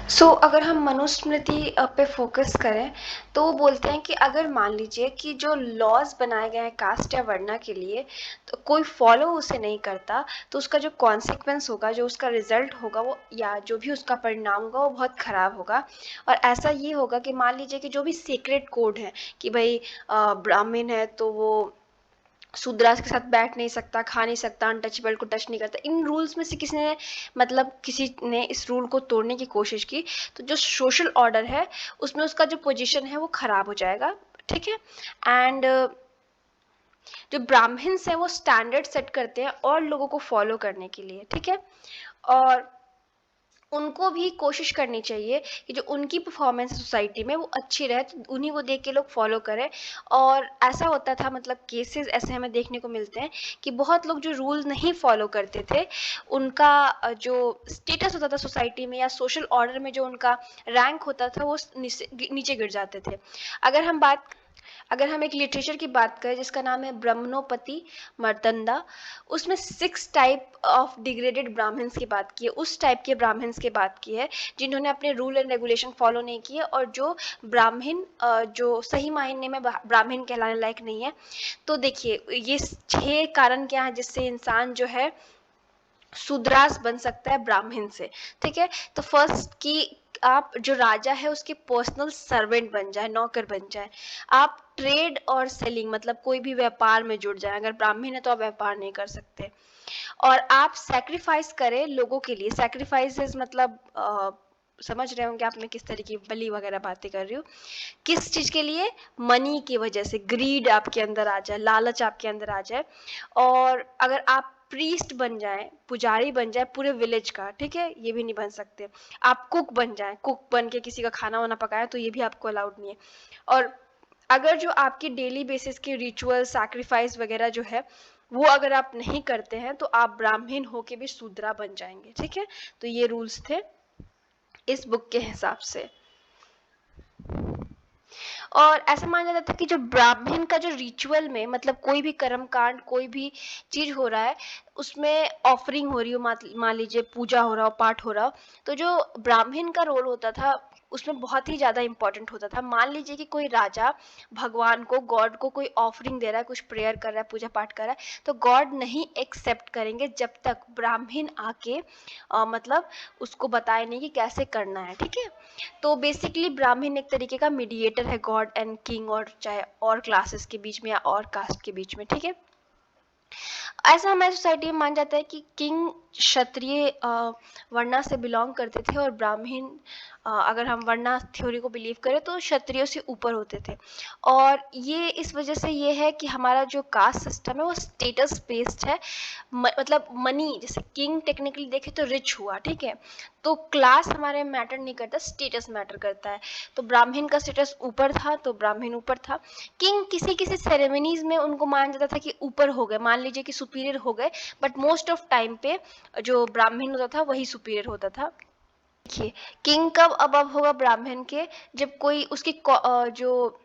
अगर हम मनुस्मृति पे फोकस करें तो वो बोलते हैं कि अगर मान लीजिए कि जो लॉज बनाए गए हैं कास्ट या वर्णा के लिए तो कोई फॉलो उसे नहीं करता तो उसका जो कॉन्सिक्वेंस होगा, जो उसका रिजल्ट होगा वो या जो भी उसका परिणाम होगा वो बहुत खराब होगा। और ऐसा ये होगा कि मान लीजिए कि जो भी सीक्रेट कोड है कि भाई ब्राह्मण है तो वो शूद्रास के साथ बैठ नहीं सकता, खा नहीं सकता, अनटचेबल को टच नहीं करता, इन रूल्स में से किसी ने इस रूल को तोड़ने की कोशिश की तो जो सोशल ऑर्डर है उसमें उसका जो पोजीशन है वो खराब हो जाएगा। ठीक है। एंड जो ब्राह्मण्स हैं वो स्टैंडर्ड सेट करते हैं और लोगों को फॉलो करने के लिए। ठीक है। और उनको भी कोशिश करनी चाहिए कि जो उनकी परफॉर्मेंस सोसाइटी में वो अच्छी रहे तो उन्हीं को देख के लोग फॉलो करें। और ऐसा होता था, मतलब केसेस ऐसे हमें देखने को मिलते हैं कि बहुत लोग जो रूल नहीं फॉलो करते थे उनका जो स्टेटस होता था सोसाइटी में या सोशल ऑर्डर में जो उनका रैंक होता था वो नीचे गिर जाते थे। अगर हम एक लिटरेचर की बात करें जिसका नाम है ब्रह्मणोपति मर्तंडा, उसमें 6 टाइप ऑफ डिग्रेडेड ब्राह्मण्स की बात की है, उस टाइप के ब्राह्मण्स की बात की है जिन्होंने अपने रूल एंड रेगुलेशन फॉलो नहीं किए और जो ब्राह्मण जो सही मायने में ब्राह्मण कहलाने लायक नहीं है। तो देखिए ये 6 कारण क्या है जिससे इंसान जो है शूद्रास बन सकता है ब्राह्मण से। ठीक है। तो फर्स्ट कि आप जो राजा है उसके पर्सनल सर्वेंट बन जाए, नौकर बन जाए। आप ट्रेड और सेलिंग मतलब कोई भी व्यापार में जुड़ जाए, अगर ब्राह्मण है तो आप व्यापार नहीं कर सकते। और आप सैक्रिफाइस करें लोगों के लिए। सैक्रिफाइसेस मतलब समझ रहे होंगे आप मैं किस तरह की बलि वगैरह बातें कर रही हूँ। किस चीज के लिए? मनी की वजह से, ग्रीड आपके अंदर आ जाए, लालच आपके अंदर आ जाए। और अगर आप प्रीस्ट बन जाए, पुजारी बन जाए पूरे विलेज का, ठीक है, ये भी नहीं बन सकते। आप कुक बन जाए, कुक बन के किसी का खाना वाना पकाए तो ये भी आपको अलाउड नहीं है। और अगर जो आपकी डेली बेसिस के रिचुअल सैक्रिफाइस वगैरह जो है वो अगर आप नहीं करते हैं तो आप ब्राह्मण होके भी शूद्रा बन जाएंगे। ठीक है। तो ये रूल्स थे इस बुक के हिसाब से। और ऐसा माना जाता था कि जो ब्राह्मण का जो रिचुअल में मतलब कोई भी कर्म कांड, कोई भी चीज हो रहा है उसमें ऑफरिंग हो रही हो, मान लीजिए पूजा हो रहा हो, पाठ हो रहा हो, तो जो ब्राह्मण का रोल होता था उसमें बहुत ही ज्यादा इंपॉर्टेंट होता था। मान लीजिए कि कोई राजा भगवान को, गॉड को कोई ऑफरिंग दे रहा है, कुछ प्रेयर कर रहा है, पूजा पाठ कर रहा है, तो गॉड नहीं एक्सेप्ट करेंगे जब तक ब्राह्मण आके मतलब उसको बताए नहीं कि कैसे करना है। ठीक है। तो बेसिकली ब्राह्मण एक तरीके का मीडिएटर है गॉड एंड किंग और चाहे और क्लासेस के बीच में या और कास्ट के बीच में। ठीक है। ऐसा हमारी सोसाइटी में मान जाता है कि किंग क्षत्रिय वर्णा से बिलोंग करते थे और ब्राह्मण अगर हम वर्णा थ्योरी को बिलीव करें तो क्षत्रियों से ऊपर होते थे। और ये इस वजह से ये है कि हमारा जो कास्ट सिस्टम है वो स्टेटस बेस्ड है। मतलब मनी, जैसे किंग टेक्निकली देखे तो रिच हुआ, ठीक है, तो क्लास हमारे मैटर नहीं करता, स्टेटस मैटर करता है। तो ब्राह्मण का स्टेटस ऊपर था तो ब्राह्मण ऊपर था। किंग किसी किसी सेरेमनीज में उनको माना जाता था कि ऊपर हो गए, मान लीजिए कि सुपीरियर हो गए, बट मोस्ट ऑफ टाइम पे जो ब्राह्मण होता था वही सुपीरियर होता था। देखिए किंग कब अबव होगा ब्राह्मण के? जब कोई उसकी जो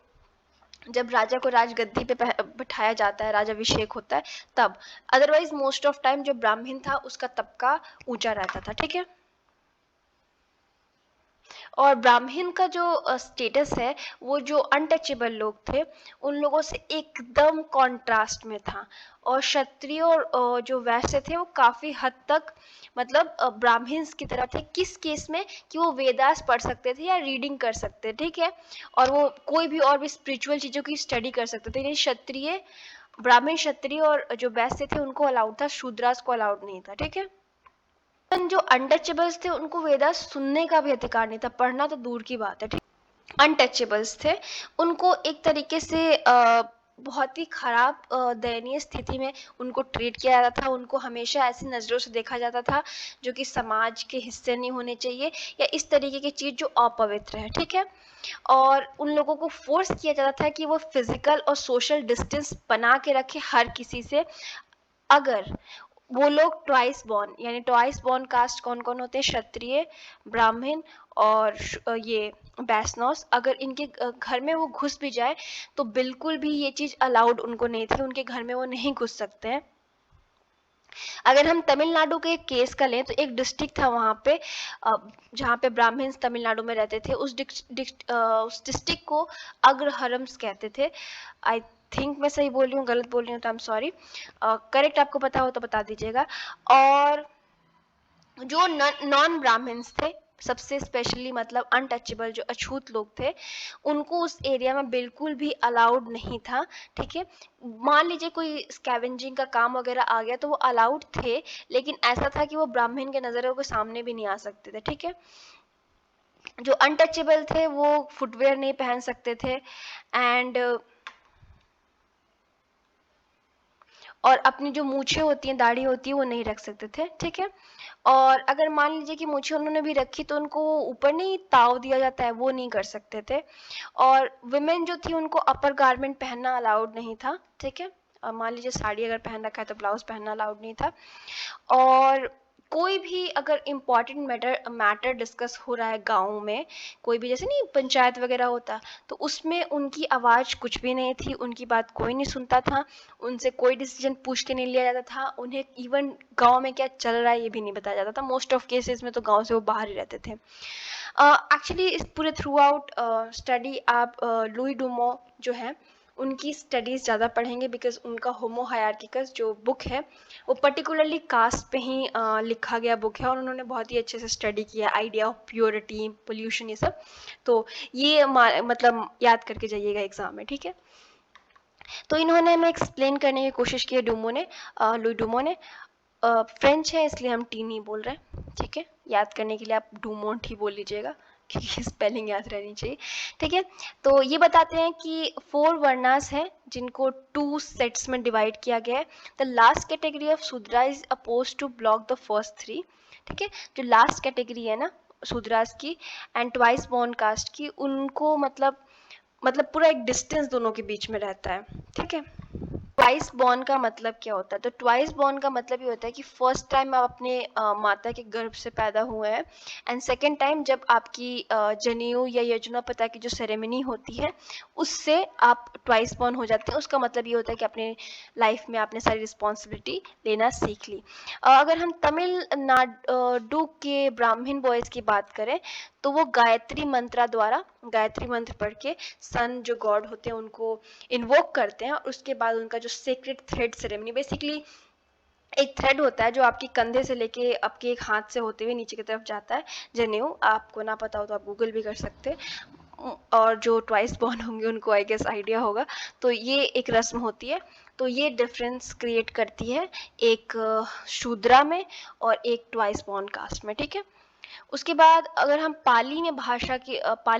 जब राजा को राजगद्दी पे बिठाया जाता है, राजाभिषेक होता है तब। अदरवाइज मोस्ट ऑफ टाइम जो ब्राह्मण था उसका तबका ऊंचा रहता था। ठीक है। और ब्राह्मण का जो स्टेटस है वो जो अनटचेबल लोग थे उन लोगों से एकदम कॉन्ट्रास्ट में था। और क्षत्रिय और जो वैश्य थे वो काफी हद तक मतलब ब्राह्मण्स की तरह थे। किस केस में? कि वो वेदास पढ़ सकते थे या रीडिंग कर सकते थे। ठीक है। और वो कोई भी और भी स्पिरिचुअल चीजों की स्टडी कर सकते थे। यानी क्षत्रिय, ब्राह्मण, क्षत्रिय और जो वैश्य थे उनको अलाउड था, शूद्रास को अलाउड नहीं था। ठीक है। जो अनटचेबल्स थे उनको वेदास सुनने का भी अधिकार नहीं था, पढ़ना तो दूर की बात है। ठीक। अनटचेबल्स थे, उनको एक तरीके से बहुत ही खराब दयनीय स्थिति में उनको ट्रीट किया जाता था। उनको हमेशा ऐसी नज़रों से देखा जाता था जो कि समाज के हिस्से नहीं होने चाहिए या इस तरीके की चीज़ जो अपवित्र है। ठीक है। और उन लोगों को फोर्स किया जाता था कि वो फिजिकल और सोशल डिस्टेंस बना के रखे हर किसी से। अगर वो लोग ट्वाइस बॉर्न, यानी ट्वाइस बॉर्न कास्ट कौन कौन होते हैं? क्षत्रिय, ब्राह्मण और ये वैष्णव, अगर इनके घर में वो घुस भी जाए तो बिल्कुल भी ये चीज अलाउड उनको नहीं थी, उनके घर में वो नहीं घुस सकते हैं। अगर हम तमिलनाडु के केस का लें तो एक डिस्ट्रिक्ट था वहाँ पे जहाँ पे ब्राह्मण्स तमिलनाडु में रहते थे, उस डिस्ट्रिक्ट को अग्रहरम्स कहते थे। आई थिंक मैं सही बोल रही हूँ, गलत बोल रही हूँ तो आई एम सॉरी। करेक्ट आपको पता हो तो बता दीजिएगा। और जो नॉन ब्राह्मण्स थे, सबसे स्पेशली मतलब अनटचेबल, जो अछूत लोग थे, उनको उस एरिया में बिल्कुल भी अलाउड नहीं था। ठीक है, मान लीजिए कोई स्कैवेंजिंग का काम वगैरह आ गया तो वो अलाउड थे, लेकिन ऐसा था कि वो ब्राह्मण के नज़रों के सामने भी नहीं आ सकते थे। ठीक है, जो अनटचेबल थे वो फुटवेयर नहीं पहन सकते थे, एंड और अपनी जो मूछें होती हैं, दाढ़ी होती है, वो नहीं रख सकते थे। ठीक है, और अगर मान लीजिए कि मूछें उन्होंने भी रखी तो उनको ऊपर नहीं ताव दिया जाता है, वो नहीं कर सकते थे। और वुमेन जो थी उनको अपर गारमेंट पहनना अलाउड नहीं था। ठीक है, मान लीजिए साड़ी अगर पहन रखा है तो ब्लाउज पहनना अलाउड नहीं था। और कोई भी अगर इम्पॉर्टेंट मैटर डिस्कस हो रहा है गाँव में, कोई भी जैसे नहीं पंचायत वगैरह होता, तो उसमें उनकी आवाज़ कुछ भी नहीं थी, उनकी बात कोई नहीं सुनता था, उनसे कोई डिसीजन पूछ के नहीं लिया जाता था, उन्हें इवन गांव में क्या चल रहा है ये भी नहीं बताया जाता था। मोस्ट ऑफ केसेस में तो गांव से वो बाहर ही रहते थे। एक्चुअली इस पूरे थ्रू आउट स्टडी आप लुई डुमो जो है उनकी स्टडीज़ ज़्यादा पढ़ेंगे, बिकॉज उनका होमो हायरार्किकस जो बुक है वो पर्टिकुलरली कास्ट पे ही लिखा गया बुक है, और उन्होंने बहुत ही अच्छे से स्टडी किया आइडिया ऑफ प्योरिटी, पोल्यूशन, ये सब। तो ये मतलब याद करके जाइएगा एग्जाम में। ठीक है, तो इन्होंने हमें एक्सप्लेन करने की कोशिश की है लुई डुमो ने। फ्रेंच है इसलिए हम टी नहीं बोल रहे हैं। ठीक है, याद करने के लिए आप डूमोंट ही बोल लीजिएगा क्योंकि स्पेलिंग याद रहनी चाहिए। ठीक है, तो ये बताते हैं कि 4 वर्णास हैं जिनको 2 सेट्स में डिवाइड किया गया है। The last category of Shudra is opposed to block the first 3। ठीक है, जो लास्ट कैटेगरी है ना शूद्रास की एंड ट्वाइस बॉर्न कास्ट की, उनको मतलब पूरा एक डिस्टेंस दोनों के बीच में रहता है। ठीक है, ट्वाइस बॉर्न का मतलब क्या होता है? तो ट्वाइस बॉर्न का मतलब ये होता है कि फर्स्ट टाइम आप अपने माता के गर्भ से पैदा हुए हैं, एंड सेकेंड टाइम जब आपकी जनेऊ या यजुनापता की जो सेरेमनी होती है उससे आप ट्वाइस बॉर्न हो जाते हैं। उसका मतलब ये होता है कि अपने लाइफ में आपने सारी रिस्पॉन्सिबिलिटी लेना सीख ली। अगर हम तमिलनाडु के ब्राह्मण बॉयज़ की बात करें तो वो गायत्री मंत्र पढ़ के सन जो गॉड होते हैं उनको इन्वोक करते हैं, और उसके बाद उनका जो सेक्रेट थ्रेड सेरेमनी, बेसिकली एक थ्रेड होता है जो आपके कंधे से लेके आपके एक हाथ से होते हुए नीचे की तरफ जाता है, जनेऊ। आपको ना पता हो तो आप गूगल भी कर सकते हैं, और जो ट्वाइस बॉर्न होंगे उनको आई गेस आइडिया होगा। तो ये एक रस्म होती है, तो ये डिफरेंस क्रिएट करती है एक शूद्रा में और एक ट्वाइस बॉर्न कास्ट में। ठीक है, उसके बाद अगर हम पाली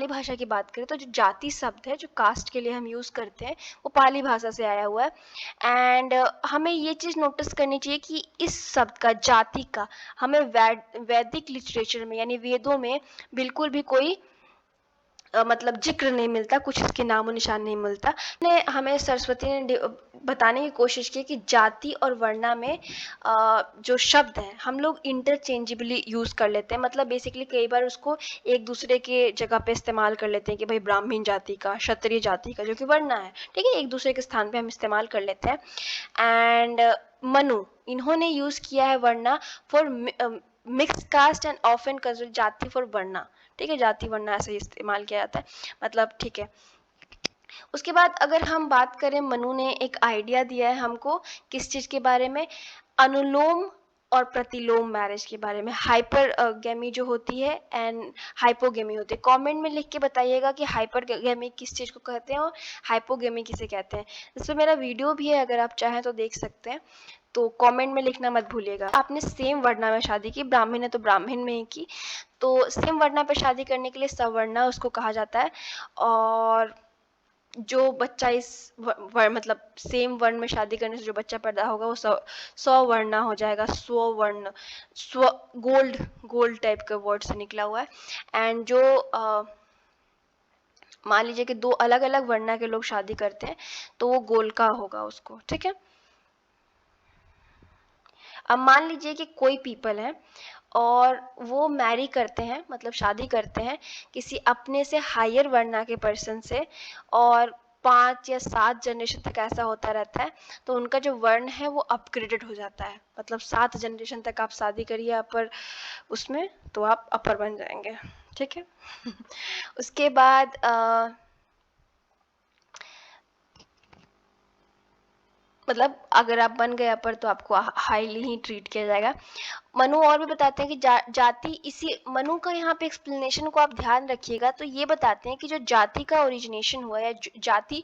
भाषा की बात करें तो जो जाति शब्द है जो कास्ट के लिए हम यूज़ करते हैं वो पाली भाषा से आया हुआ है। एंड हमें ये चीज़ नोटिस करनी चाहिए कि इस शब्द का, जाति का, हमें वैदिक लिटरेचर में यानी वेदों में बिल्कुल भी कोई मतलब जिक्र नहीं मिलता, कुछ इसके नामो निशान नहीं मिलता। ने हमें सरस्वती ने बताने की कोशिश की कि जाति और वर्णा में जो शब्द हैं हम लोग इंटरचेंजेबली यूज़ कर लेते हैं। मतलब बेसिकली कई बार उसको एक दूसरे के जगह पे इस्तेमाल कर लेते हैं कि भाई ब्राह्मण जाति का, क्षत्रिय जाति का, जो कि वर्णा है। ठीक है, एक दूसरे के स्थान पे हम इस्तेमाल कर लेते हैं। एंड मनु इन्होंने यूज़ किया है varna for mix caste and often consider jati for varna. ठीक है, जाति वर्णा ऐसे इस्तेमाल किया जाता है, मतलब ठीक है। उसके बाद अगर हम बात करें, मनु ने एक आइडिया दिया है हमको किस चीज़ के बारे में, अनुलोम और प्रतिलोम मैरिज के बारे में। हाइपरगेमी जो होती है एंड हाइपोगेमी होती है। कमेंट में लिख के बताइएगा कि हाइपरगेमी किस चीज़ को कहते हैं और हाइपोगेमी किसे कहते हैं। इस पर मेरा वीडियो भी है, अगर आप चाहें तो देख सकते हैं, तो कमेंट में लिखना मत भूलिएगा। आपने सेम वर्णा में शादी की, ब्राह्मण है तो ब्राह्मण में ही की, तो सेम वर्णा पे शादी करने के लिए सवर्णा उसको कहा जाता है। और जो बच्चा इस मतलब सेम वर्ण में शादी करने से जो बच्चा पैदा होगा वो स्ववर्णा हो जाएगा। स्ववर्ण, गोल्ड टाइप का वर्ड से निकला हुआ है। एंड जो मान लीजिए कि 2 अलग अलग वर्णा के लोग शादी करते हैं तो वो गोलका होगा उसको। ठीक है, अब मान लीजिए कि कोई पीपल है और वो मैरी करते हैं, मतलब शादी करते हैं किसी अपने से हायर वर्णा के पर्सन से, और 5 या 7 जनरेशन तक ऐसा होता रहता है, तो उनका जो वर्ण है वो अपग्रेडेड हो जाता है। मतलब 7 जनरेशन तक आप शादी करिए अपर उसमें, तो आप अपर बन जाएंगे, ठीक है। उसके बाद मतलब अगर आप बन गए अपर तो आपको हाईली ही ट्रीट किया जाएगा। मनु और भी बताते हैं कि जाति, इसी मनु का यहाँ पे एक्सप्लेनेशन को आप ध्यान रखिएगा, तो ये बताते हैं कि जो जाति का ओरिजिनेशन हुआ है, जाति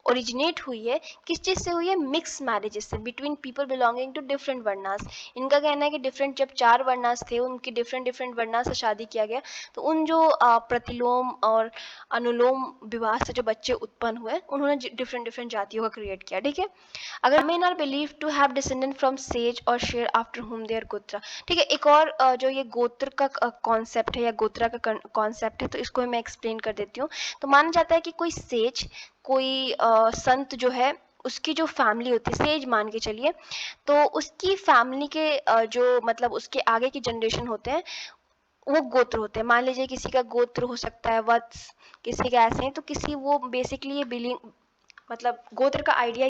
ओरिजिनेट हुई है किस चीज़ से हुई है, मिक्स मैरिजेस से, between people belonging to different varnas. इनका कहना है कि डिफरेंट, जब 4 वर्णास थे उनकी डिफरेंट डिफरेंट वर्णास से शादी किया गया, तो उन जो प्रतिलोम और अनुलोम विवाह से जो बच्चे उत्पन्न हुए उन्होंने डिफरेंट डिफरेंट जातियों का क्रिएट किया, ठीक है। अगर men are believe to have descendant from sage और शेर आफ्टर हुम देयर गोत्र, ठीक है। एक और जो ये गोत्र का कॉन्सेप्ट है या गोत्रा का कॉन्सेप्ट है, तो इसको मैं एक्सप्लेन कर देती हूँ। तो माना जाता है कि कोई सेज, कोई संत जो है, उसकी जो फैमिली होती है, सेज मान के चलिए, तो उसकी फैमिली के जो मतलब उसके आगे की जनरेशन होते हैं वो गोत्र होते हैं। मान लीजिए किसी का गोत्र हो सकता है वत्स, किसी का ऐसे हैं, तो किसी वो बेसिकली ये बिलिंग मतलब गोत्र का आइडिया